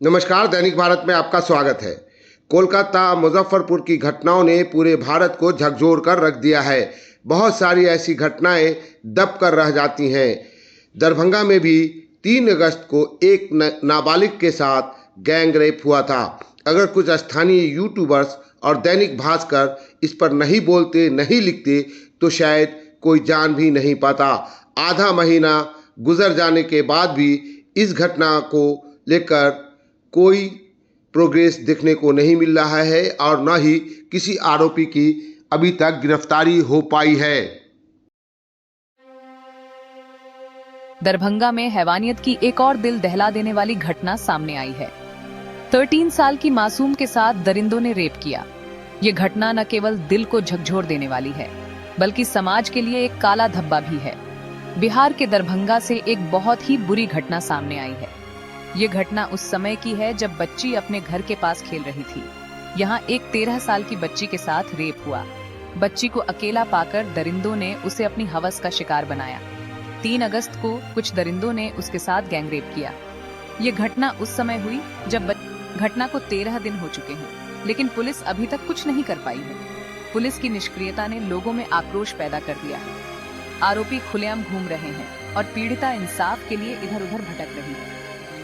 नमस्कार, दैनिक भारत में आपका स्वागत है। कोलकाता मुजफ्फरपुर की घटनाओं ने पूरे भारत को झकझोर कर रख दिया है। बहुत सारी ऐसी घटनाएं दब कर रह जाती हैं। दरभंगा में भी 3 अगस्त को एक नाबालिग के साथ गैंग रेप हुआ था। अगर कुछ स्थानीय यूट्यूबर्स और दैनिक भास्कर इस पर नहीं बोलते, नहीं लिखते, तो शायद कोई जान भी नहीं पाता। आधा महीना गुजर जाने के बाद भी इस घटना को लेकर कोई प्रोग्रेस देखने को नहीं मिल रहा है और न ही किसी आरोपी की अभी तक गिरफ्तारी हो पाई है। दरभंगा में हैवानियत की एक और दिल दहला देने वाली घटना सामने आई है। 13 साल की मासूम के साथ दरिंदों ने रेप किया। ये घटना न केवल दिल को झकझोर देने वाली है, बल्कि समाज के लिए एक काला धब्बा भी है। बिहार के दरभंगा से एक बहुत ही बुरी घटना सामने आई है। ये घटना उस समय की है जब बच्ची अपने घर के पास खेल रही थी। यहाँ एक 13 साल की बच्ची के साथ रेप हुआ। बच्ची को अकेला पाकर दरिंदों ने उसे अपनी हवस का शिकार बनाया। 3 अगस्त को कुछ दरिंदों ने उसके साथ गैंग रेप किया। ये घटना उस समय हुई जब घटना को 13 दिन हो चुके हैं, लेकिन पुलिस अभी तक कुछ नहीं कर पाई है। पुलिस की निष्क्रियता ने लोगों में आक्रोश पैदा कर दिया है। आरोपी खुलेआम घूम रहे हैं और पीड़िता इंसाफ के लिए इधर उधर भटक रही है।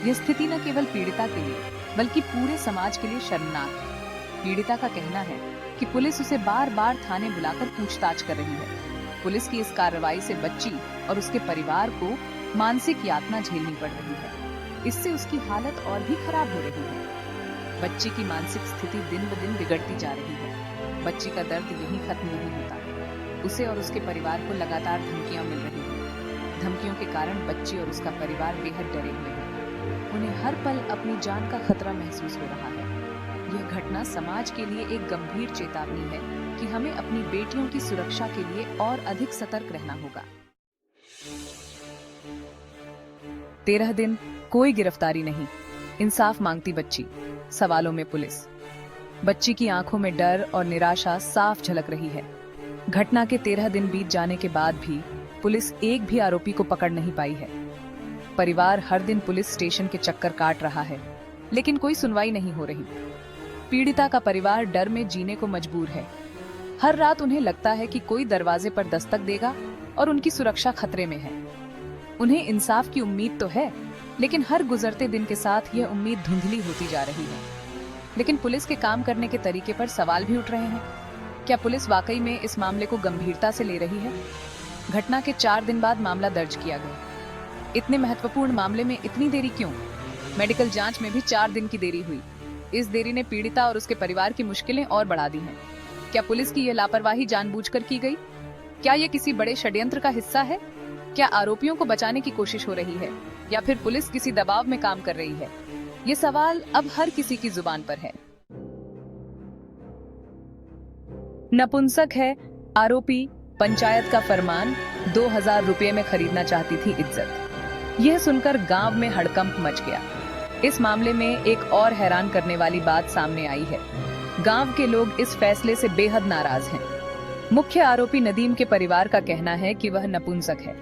यह स्थिति न केवल पीड़िता के लिए बल्कि पूरे समाज के लिए शर्मनाक है। पीड़िता का कहना है कि पुलिस उसे बार बार थाने बुलाकर पूछताछ कर रही है। पुलिस की इस कार्रवाई से बच्ची और उसके परिवार को मानसिक यातना झेलनी पड़ रही है। इससे उसकी हालत और भी खराब हो रही है। बच्ची की मानसिक स्थिति दिन ब दिन बिगड़ती जा रही है। बच्ची का दर्द यहीं खत्म नहीं होता। उसे और उसके परिवार को लगातार धमकियां मिल रही हैं। धमकियों के कारण बच्ची और उसका परिवार बेहद डरे हुए हैं। उन्हें हर पल अपनी जान का खतरा महसूस हो रहा है। यह घटना समाज के लिए एक गंभीर चेतावनी है कि हमें अपनी बेटियों की सुरक्षा के लिए और अधिक सतर्क रहना होगा। 13 दिन कोई गिरफ्तारी नहीं, इंसाफ मांगती बच्ची, सवालों में पुलिस। बच्ची की आंखों में डर और निराशा साफ झलक रही है। घटना के 13 दिन बीत जाने के बाद भी पुलिस एक भी आरोपी को पकड़ नहीं पाई है। परिवार हर दिन पुलिस स्टेशन के चक्कर काट रहा है, लेकिन कोई सुनवाई नहीं हो रही। पीड़िता का परिवार डर में जीने को मजबूर है। हर रात उन्हें लगता है कि कोई दरवाजे पर दस्तक देगा और उनकी सुरक्षा खतरे में है। उन्हें इंसाफ की उम्मीद तो है, लेकिन हर गुजरते दिन के साथ यह उम्मीद धुंधली होती जा रही है। लेकिन पुलिस के काम करने के तरीके पर सवाल भी उठ रहे हैं। क्या पुलिस वाकई में इस मामले को गंभीरता से ले रही है? घटना के 4 दिन बाद मामला दर्ज किया गया। इतने महत्वपूर्ण मामले में इतनी देरी क्यों? मेडिकल जांच में भी 4 दिन की देरी हुई। इस देरी ने पीड़िता और उसके परिवार की मुश्किलें और बढ़ा दी हैं। क्या पुलिस की यह लापरवाही जानबूझकर की गई? क्या यह किसी बड़े षड्यंत्र का हिस्सा है? क्या आरोपियों को बचाने की कोशिश हो रही है, या फिर पुलिस किसी दबाव में काम कर रही है? ये सवाल अब हर किसी की जुबान पर है। नपुंसक है आरोपी, पंचायत का फरमान, 2000 रुपए में खरीदना चाहती थी इज्जत। यह सुनकर गांव में हड़कंप मच गया। इस मामले में एक और हैरान करने वाली बात सामने आई है। गांव के लोग इस फैसले से बेहद नाराज हैं। मुख्य आरोपी नदीम के परिवार का कहना है कि वह नपुंसक है।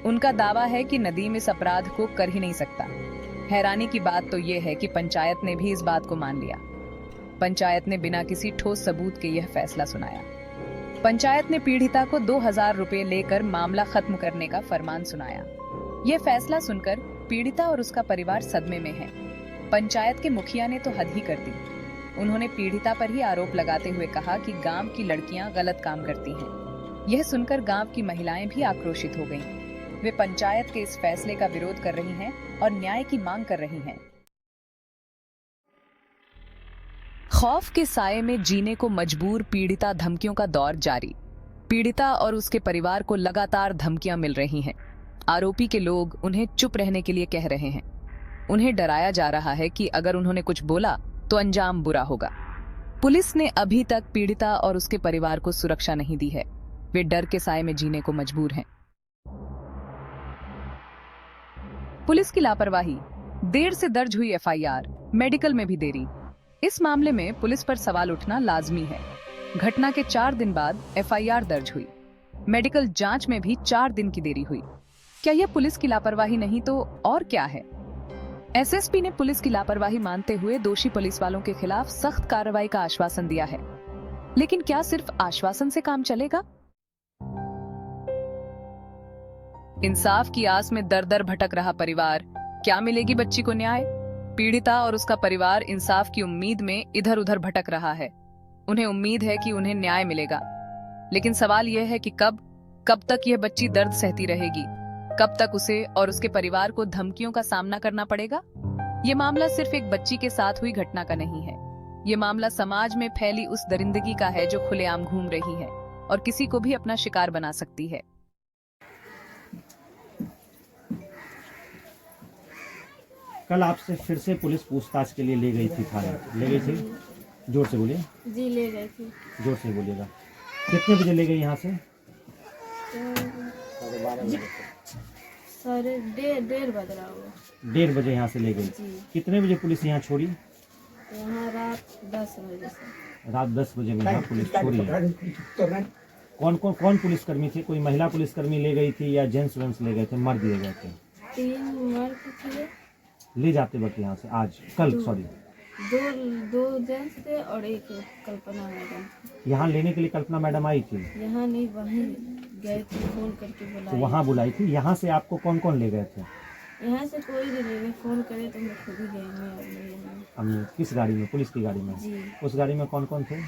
उनका दावा है कि नदीम इस अपराध को कर ही नहीं सकता। हैरानी की बात तो यह है कि पंचायत ने भी इस बात को मान लिया। पंचायत ने बिना किसी ठोस सबूत के यह फैसला सुनाया। पंचायत ने पीड़िता को 2000 रुपए लेकर मामला खत्म करने का फरमान सुनाया। यह फैसला सुनकर पीड़िता और उसका परिवार सदमे में है। पंचायत के मुखिया ने तो हद ही कर दी। उन्होंने पीड़िता पर ही आरोप लगाते हुए कहा कि गांव की लड़कियां गलत काम करती हैं। यह सुनकर गांव की महिलाएं भी आक्रोशित हो गईं। वे पंचायत के इस फैसले का विरोध कर रही हैं और न्याय की मांग कर रही हैं। खौफ के साये में जीने को मजबूर पीड़िता, धमकियों का दौर जारी। पीड़िता और उसके परिवार को लगातार धमकियां मिल रही हैं। आरोपी के लोग उन्हें चुप रहने के लिए कह रहे हैं। उन्हें डराया जा रहा है कि अगर उन्होंने कुछ बोला तो अंजाम बुरा होगा। पुलिस ने अभी तक पीड़िता और उसके परिवार को सुरक्षा नहीं दी है। वे डर के साये में जीने को मजबूर हैं। पुलिस की लापरवाही, देर से दर्ज हुई एफआईआर, मेडिकल में भी देरी। इस मामले में पुलिस पर सवाल उठना लाजमी है। घटना के 4 दिन बाद एफआईआर दर्ज हुई। मेडिकल जांच में भी 4 दिन की देरी हुई। क्या यह पुलिस की लापरवाही नहीं तो और क्या है? एसएसपी ने पुलिस की लापरवाही मानते हुए दोषी पुलिस वालों के खिलाफ सख्त कार्रवाई का आश्वासन दिया है। लेकिन क्या सिर्फ आश्वासन से काम चलेगा? इंसाफ की आस में दर दर भटक रहा परिवार, क्या मिलेगी बच्ची को न्याय? पीड़िता और उसका परिवार इंसाफ की उम्मीद में इधर उधर भटक रहा है। उन्हें उम्मीद है कि उन्हें न्याय मिलेगा, लेकिन सवाल यह है कि कब तक यह बच्ची दर्द सहती रहेगी? कब तक उसे और उसके परिवार को धमकियों का सामना करना पड़ेगा? ये मामला सिर्फ एक बच्ची के साथ हुई घटना का नहीं है। ये मामला समाज में फैली उस दरिंदगी का है जो खुलेआम घूम रही है और किसी को भी अपना शिकार बना सकती है। कल आपसे फिर से पुलिस पूछताछ के लिए ले गई थी थाने, ले गई थी? जोर से बोलिए। जी ले गई थी। जोर से बोलिएगा। कितने बजे ले गई यहाँ से? साढ़े डेढ़ बज रहा होगा। 1:30 बजे यहाँ से ले गई। जी। कितने बजे पुलिस यहाँ छोड़ी? यहाँ रात 10 बजे से। रात 10 बजे में यहाँ पुलिस छोड़ी है। कौन पुलिसकर्मी थे? कोई महिला पुलिसकर्मी ले गई थी या जेंट्स वेंट्स ले गए थे, मर्द ले गए थे? 3 मर्द थे। ले जाते वक्त यहाँ से कल सॉरी दो जेंट्स थे और एक कल्पना मैडम। यहाँ लेने के लिए कल्पना मैडम आई थी? यहाँ नहीं, वहीं गए थे, फोन करके तो बुलाया। वहाँ बुलाई थी। यहाँ से आपको कौन कौन ले गए थे? यहाँ से कोई नहीं ले गए, फोन करे तो मैं खुद ही गई। मैं हम किस गाड़ी में? पुलिस की गाड़ी में? जी। उस गाड़ी में कौन कौन थे?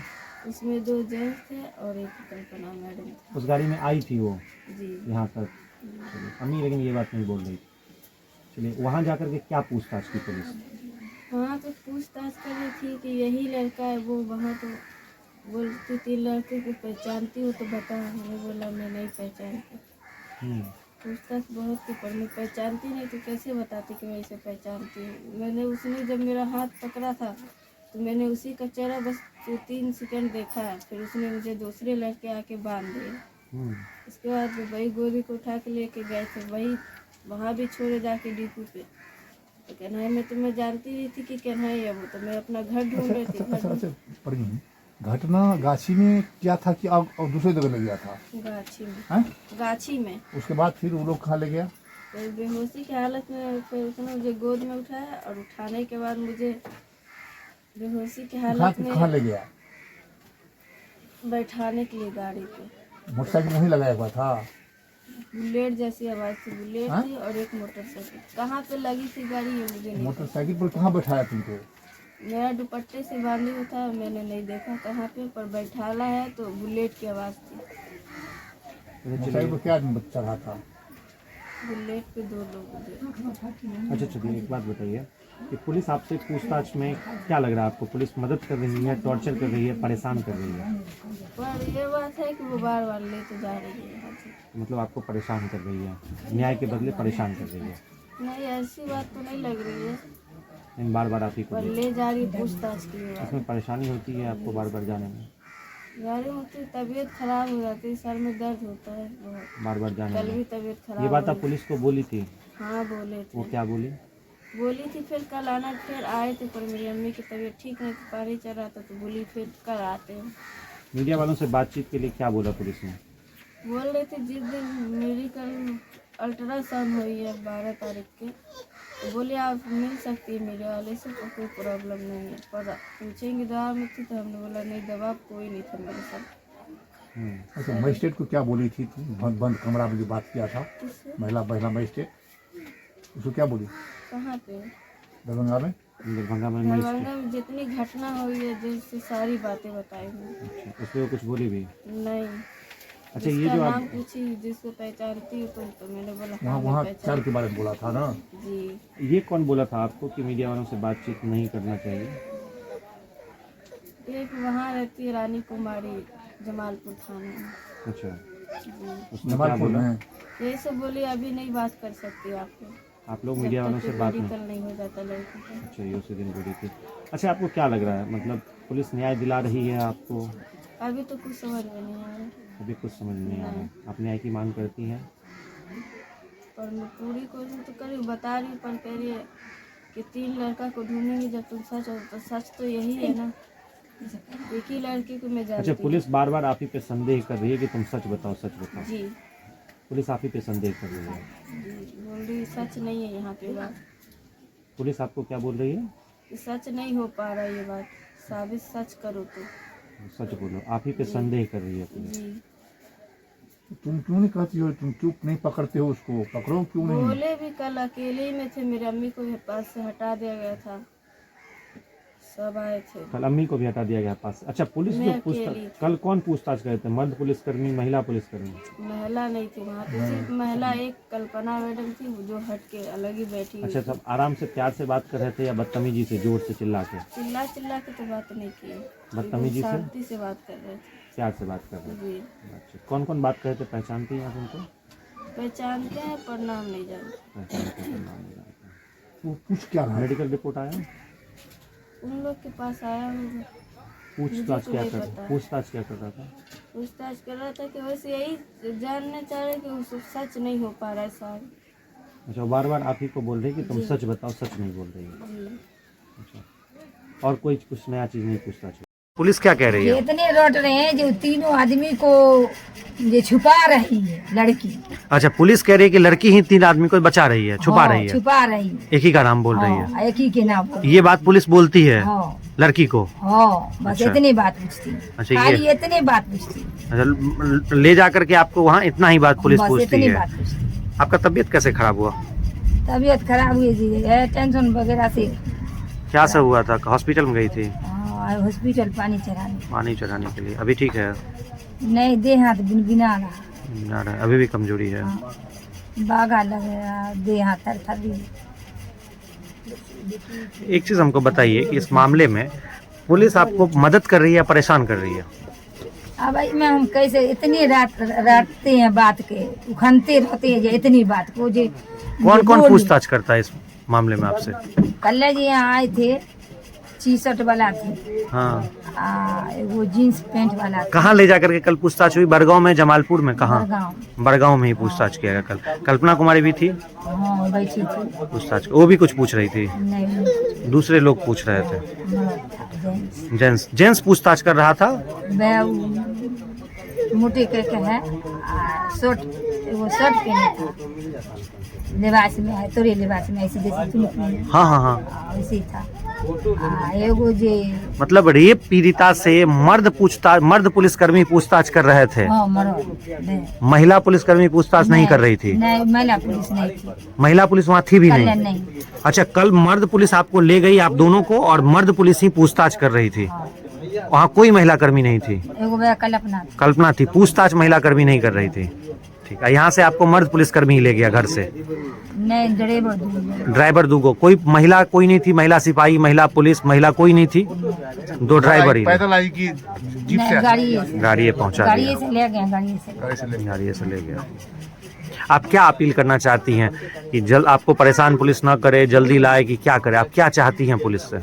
उसमें 2 जेंट्स थे और एक कल्पना मैडम थे। उस गाड़ी में आई थी वो जी। यहाँ तक? चलिए, अम्मी लेकिन ये बात नहीं बोल रही थी। चलिए, वहाँ जाकर के क्या पूछताछ की पुलिस? वहाँ तो पूछताछ कर रही थी कि यही लड़का है वो। वहाँ तो बोलती थी लड़के को पहचानती हो तो बता। मैंने बोला मैं नहीं पहचानती। पूछताछ बहुत की, पर मैं पहचानती नहीं तो कैसे बताती कि मैं इसे पहचानती हूँ। मैंने उसने जब मेरा हाथ पकड़ा था तो मैंने उसी का चेहरा बस 2-3 सेकंड देखा है। फिर उसने मुझे दूसरे लड़के आके बांध दिए। इसके बाद वही गोदी को उठा के लेके गए थे, वही वहाँ भी छोड़े जाके डिपो पे। तो कन्हैया में तो मैं जानती नहीं थी कि कन्हैया है वो, तो मैं अपना घर ढूंढ रही थी। घटना गाछी में क्या था कि अब और दूसरे जगह ले गया था? गाछी में। हैं? गाछी में। उसके बाद फिर वो लोग कहाँ ले गया? तो बेहोशी की हालत में फिर उसने मुझे गोद में उठाया और उठाने के बाद मुझे बेहोशी की हालत में कहाँ ले गया? बैठाने के लिए गाड़ी पे। मोटरसाइकिल वहीं लगाया हुआ था? बुलेट जैसी आवाज थी, बुलेट हाँ? थी और एक मोटरसाइकिल। कहाँ पे लगी थी गाड़ी ये मुझे नहीं पता। मोटरसाइकिल पर कहाँ बैठाया तुमको? मेरा दुपट्टे से बांधे हुआ था, मैंने नहीं देखा कहाँ पे, पर बैठाला है तो बुलेट की आवाज़ थी। मोटरसाइकिल पर क्या चढ़ा था? बुलेट पे 2 लोग थे। अच्छा चलिए, एक बात बताइए कि पुलिस आपसे पूछताछ में क्या लग रहा है आपको? पुलिस मदद कर रही है, टॉर्चर कर रही है, परेशान कर रही है? पर ये बात है कि वो बार ले तो जा रही है यहाँ से। मतलब आपको परेशान कर रही है, न्याय के बदले परेशान कर रही है? नहीं, ऐसी बात तो नहीं लग रही है, इन बार बार आप ही को पर ले जा रही पूछताछ की बात। इसमें परेशानी होती है आपको बार बार जाने में? गाड़ी होती, तबीयत खराब हो जाती है, सर में दर्द होता है बहुत। बार बार जाने कल भी में तबीयत खराब ये बात हो आप पुलिस को बोली थी? हाँ बोले वो थे। क्या बोली? बोली थी फिर कल आना। फिर आए थे, पर मेरी अम्मी की तबीयत ठीक नहीं थी, पानी चल रहा था, तो बोली फिर कल आते हैं। मीडिया वालों से बातचीत के लिए क्या बोला पुलिस ने? बोल रहे थे जिस दिन मेरी कल अल्ट्रासाउंड हुई है 12 तारीख के, तो बोले आप मिल सकती है मेरे वाले से, तो कोई प्रॉब्लम नहीं है। पर पूछेंगे दवा में थी, तो हमने बोला नहीं, दवा कोई नहीं था मेरे साथ। अच्छा, मजिस्ट्रेट को क्या बोली थी तुम? बंद कमरा में जो बात किया था, किससे? महिला मजिस्ट्रेट, उसको क्या बोली? कहाँ पे? दरभंगा में? दरभंगा में दरभंगा में जितनी घटना हुई है जैसे सारी बातें बताई हुई। उस पर कुछ बोली भी? नहीं। अच्छा, ये जिसका जो नाम आप पूछी, जिसको पहचानती हो तुम, तो मैंने बोला वहाँ हाँ वहाँ मैं चार के बारे में बोला था ना? जी। ये कौन बोला था आपको कि मीडिया वालों से बातचीत नहीं करना चाहिए? एक वहाँ रहती है रानी कुमारी, जमालपुर थाने में। अच्छा, जी। उसने क्या जमालपुर बोला? में? ये सब बोली अभी नहीं बात कर सकती आपको, आप लोग मीडिया वालों से बात मेडिकल नहीं? नहीं हो जाता लड़की का। अच्छा, ये उसी दिन बोली थी। अच्छा, आपको क्या लग रहा है, मतलब पुलिस न्याय दिला रही है आपको? अभी तो कुछ समझ में नहीं आ रहा, अभी कुछ समझ नहीं आ रहा है। आप न्याय की मांग करती हैं? पर मैं पूरी कोशिश तो करी, बता रही हूँ, पर कह रही है कि 3 लड़का को ढूंढेंगे जब तुम सच हो, तो सच तो यही है ना, एक ही लड़की को मैं जानती अच्छा, हूँ। पुलिस बार बार आप ही पे संदेह कर रही है कि तुम सच बताओ, सच बताओ। जी। पुलिस आप ही पे संदेह कर रही है? जी, बोल रही सच नहीं है यहाँ पे बात। पुलिस आपको क्या बोल रही है? कि सच नहीं हो पा रहा ये बात, साबित सच करो तो। सच बोलो, आप ही पे संदेह कर रही है पुलिस। जी तुम क्यों नहीं कहती हो, तुम चुप नहीं पकड़ते हो उसको, पकड़ो क्यों नहीं? बोले भी कल अकेले ही में थे, मेरी अम्मी को भी पास से हटा दिया गया था, सब आए थे। कल अम्मी को भी हटा दिया गया पास। अच्छा, पुलिस जो मैं पूछताछ, अकेली थी। कल कौन पूछताछ करे थे? मर्द पुलिसकर्मी, महिला पुलिसकर्मी? महिला नहीं थी वहाँ पे, सिर्फ महिला एक कल्पना मैडम थी जो हट के अलग ही बैठी हुई अच्छा, थी। सब आराम से प्यार से बात कर रहे थे या बदतमीजी से, जोर से चिल्ला के? चिल्ला चिल्ला के तो बात नहीं की, बदतमीजी से? शांति से बात कर रहे थे। प्यार से बात कर रहे थे। जी अच्छा, कौन कौन बात कर रहे थे? पहचानती हैं आप उनको? पहचानते हैं पर नाम नहीं जानते। पहचानते हैं, नाम नहीं जानते। वो पूछ क्या रहा है? मेडिकल रिपोर्ट आया? उन लोग के पास आया होगा, पूछताछ मुझे तो क्या नहीं कर पता। पूछताछ क्या कर रहा था? पूछताछ कर रहा था कि वैसे यही जानना चाह रहे कि उसे सच नहीं हो पा रहा है साहब। अच्छा, बार बार आप ही को बोल रहे कि तुम जी। सच बताओ, सच नहीं बोल रही है। जी अच्छा, और कोई कुछ नया चीज नहीं पूछताछ? पुलिस क्या कह रही ये इतने रोट रहे हैं जो तीनों आदमी को ये छुपा रही है लड़की। अच्छा, पुलिस कह रही है कि लड़की ही 3 आदमी को बचा रही है, छुपा हाँ, रही है, छुपा रही है। एक ही का नाम बोल रही है। हाँ, एक ही के नाम पर। ये बात पुलिस बोलती है हाँ लड़की को? हाँ, बस अच्छा। इतनी बात पूछती है। अच्छा, खाली ये इतने बात पूछती है। अच्छा, ले जा करके आपको वहाँ इतना ही बात पुलिस बस पूछती इतनी है। बात पूछती है। आपका तबीयत कैसे खराब हुआ? तबीयत खराब हुई जी, टेंशन वगैरह से। क्या सब हुआ था? हॉस्पिटल में गई थी हाँ, हॉस्पिटल पानी चढ़ाने। पानी चढ़ाने के लिए? अभी ठीक है? नहीं, देह हाथ बिना रहा, ना रहा, अभी भी कमजोरी है? हाँ, बागा लग रहा, देह हाथ थर भी। एक चीज हमको बताइए कि इस मामले में पुलिस आपको मदद कर रही है या परेशान कर रही है? अब इसमें हम कैसे इतनी रात रखते हैं बात के, उखनते रहते हैं जो इतनी बात को जो कौन कौन बोल- पूछताछ करता है इस मामले में आपसे? कल जी यहाँ आए थे, 66 वाला थे, हाँ, वो जीन्स पैंट वाला था। कहाँ ले जाकर के कल पूछताछ हुई? बड़गांव में, जमालपुर में, कहाँ? बड़गांव। बड़गांव में ही पूछताछ किया गया कल। कल्पना कुमारी भी थी हाँ, बैठी थी। पूछताछ, वो भी कुछ पूछ रही थी? नहीं, दूसरे लोग पूछ रहे थे? मर्द था, जेंट्स। जेंट्स पूछताछ कर रहा था? वह मोटे करके है, शर्ट, वो शर्ट पहने था, लिबास में है, तोरे लिबास में ऐसी जैसे तुम पहने, हाँ हाँ हाँ। वैसे था। एगो जे मतलब रेप पीड़िता से मर्द पुलिसकर्मी पूछताछ कर रहे थे, हाँ मरो दे। महिला पुलिसकर्मी पूछताछ नहीं कर रही थी? नहीं, महिला पुलिस नहीं थी। महिला पुलिस वहाँ थी भी कल नहीं? नहीं। अच्छा, कल मर्द पुलिस आपको ले गई, आप दोनों को, और मर्द पुलिस ही पूछताछ कर रही थी? हाँ, वहाँ कोई महिला कर्मी नहीं थी? एगो वह कल्पना थी। कल्पना थी, पूछताछ महिला कर्मी नहीं कर रही थी? ठीक है, यहाँ से आपको मर्द पुलिसकर्मी ही ले गया घर से? नहीं, ड्राइवर दूर। ड्राइवर दूगो, कोई महिला कोई नहीं थी? महिला सिपाही, महिला पुलिस, महिला कोई नहीं थी? 2 ड्राइवर ही? पैदल आई कि जीप नहीं, से? गाड़ी पहुँचा गाड़ी दिया? से ले गए, गाड़ी से। गाड़ी से ले गया। आप क्या अपील करना चाहती हैं कि जल्द आपको परेशान पुलिस ना करे, जल्दी लाए, कि क्या करे? आप क्या चाहती हैं पुलिस से?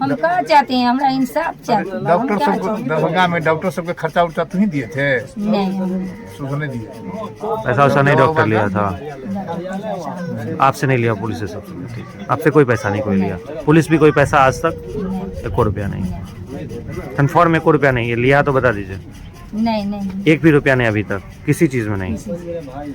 हम क्या चाहते हैं, हमरा इंसाफ चाहिए। हम डॉक्टर क्या सबको चाहते हैं? दरभंगा में डॉक्टर सबके खर्चा उर्चा तुम ही दिए थे? नहीं, सुबह नहीं दिए? पैसा वैसा नहीं डॉक्टर लिया था? आपसे नहीं लिया पुलिस से? सब ठीक है, आपसे कोई पैसा नहीं कोई लिया? पुलिस भी कोई पैसा आज तक? 1 रुपया नहीं? कन्फर्म 1 रुपया नहीं? ये लिया तो बता दीजिए। नहीं, नहीं, 1 भी रुपया नहीं अभी तक किसी चीज़ में नहीं? नहीं।